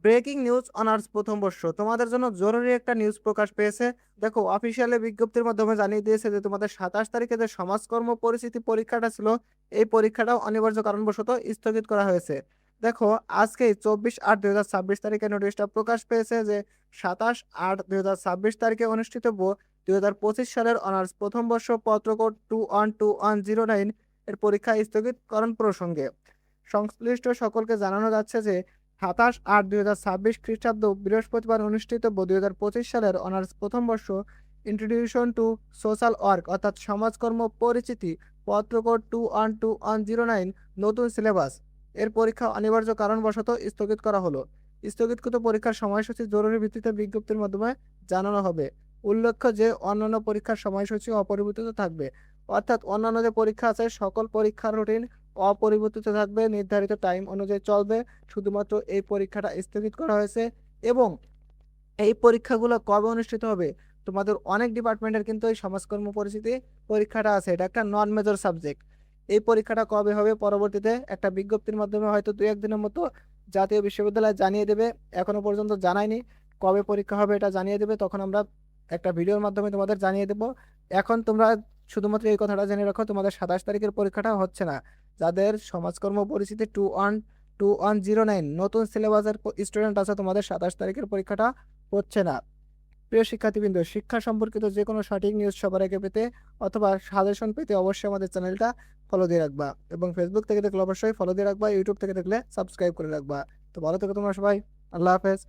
Breaking news honours প্রথম বর্ষ তোমাদের জন্য জরুরি একটা নিউজ প্রকাশ পেয়েছে। দেখো, অফিসিয়ালি বিজ্ঞপ্তির মাধ্যমে জানিয়ে দিয়েছে যে তোমাদের 27 তারিখে যে সমাজকর্ম পরিচিতি পরীক্ষাটা ছিল, এই পরীক্ষাটাও অনিবার্য কারণবশত স্থগিত করা হয়েছে। দেখো, আজকে 24/8/2026 তারিখে নোটিশটা প্রকাশ পেয়েছে যে 27/8/2026 তারিখে অনুষ্ঠিতব্য 2025 সালের অনার্স প্রথম বর্ষ পত্রকোড 212109 এর পরীক্ষা স্থগিতকরণ প্রসঙ্গে সংশ্লিষ্ট সকলকে জানানো যাচ্ছে যে 27/8/2026 খ্রিস্টাব্দ বৃহস্পতিবার অনুষ্ঠিতব্য 2025 সালের অনার্স প্রথম বর্ষ ইন্ট্রোডিউশন টু সোশ্যাল ওয়ার্ক অর্থাৎ সমাজকর্ম পরিচিতি পত্রকোড 212109 নতুন সিলেবাস এর পরীক্ষা অনিবার্য কারণবশত স্থগিত করা হলো। স্থগিতকৃত পরীক্ষার সময়সূচি জরুরি ভিত্তিতে বিজ্ঞপ্তির মাধ্যমে জানানো হবে। উল্লেখ্য যে অন্যান্য পরীক্ষার সময়সূচি অপরিবর্তিত থাকবে, অর্থাৎ অন্যান্য যে পরীক্ষা আছে সকল পরীক্ষার রুটিন অপরিবর্তিত থাকবে, নির্ধারিত টাইম অনুযায়ী চলবে। শুধুমাত্র এই পরীক্ষাটা স্থগিত করা হয়েছে। এবং এই পরীক্ষাগুলো কবে অনুষ্ঠিত হবে? তোমাদের অনেক ডিপার্টমেন্টের কিন্তু এই সমাজকর্ম পরিচিতি পরীক্ষাটা আছে, এটা একটা নন মেজর সাবজেক্ট। এই পরীক্ষাটা কবে হবে পরবর্তীতে একটা বিজ্ঞপ্তির মাধ্যমে হয়তো 2-1 দিনের মতো জাতীয় বিশ্ববিদ্যালয় জানিয়ে দেবে। এখনো পর্যন্ত জানায়নি কবে পরীক্ষা হবে, এটা জানিয়ে দেবে, তখন আমরা একটা ভিডিওর মাধ্যমে তোমাদের জানিয়ে দেবো। এখন তোমরা শুধুমাত্র এই কথাটা জেনে রাখো, তোমাদের 27 তারিখের পরীক্ষাটা হচ্ছে না। যাদের সমাজকর্ম পরিচিতি 212109 নতুন সিলেবাসের স্টুডেন্ট আছে, তোমাদের 27 তারিখের পরীক্ষাটা হচ্ছে না। প্রিয় শিক্ষার্থীবৃন্দ, শিক্ষা সম্পর্কিত যে কোনো সঠিক নিউজ সবার আগে পেতে অথবা সাজেশন পেতে অবশ্যই আমাদের চ্যানেলটা ফলো দিয়ে রাখবা, এবং ফেসবুক থেকে দেখলে অবশ্যই ফলো দিয়ে রাখবা, ইউটিউব থেকে দেখলে সাবস্ক্রাইব করে রাখবা। তো ভালো থেকো তোমরা সবাই। আল্লাহ হাফেজ।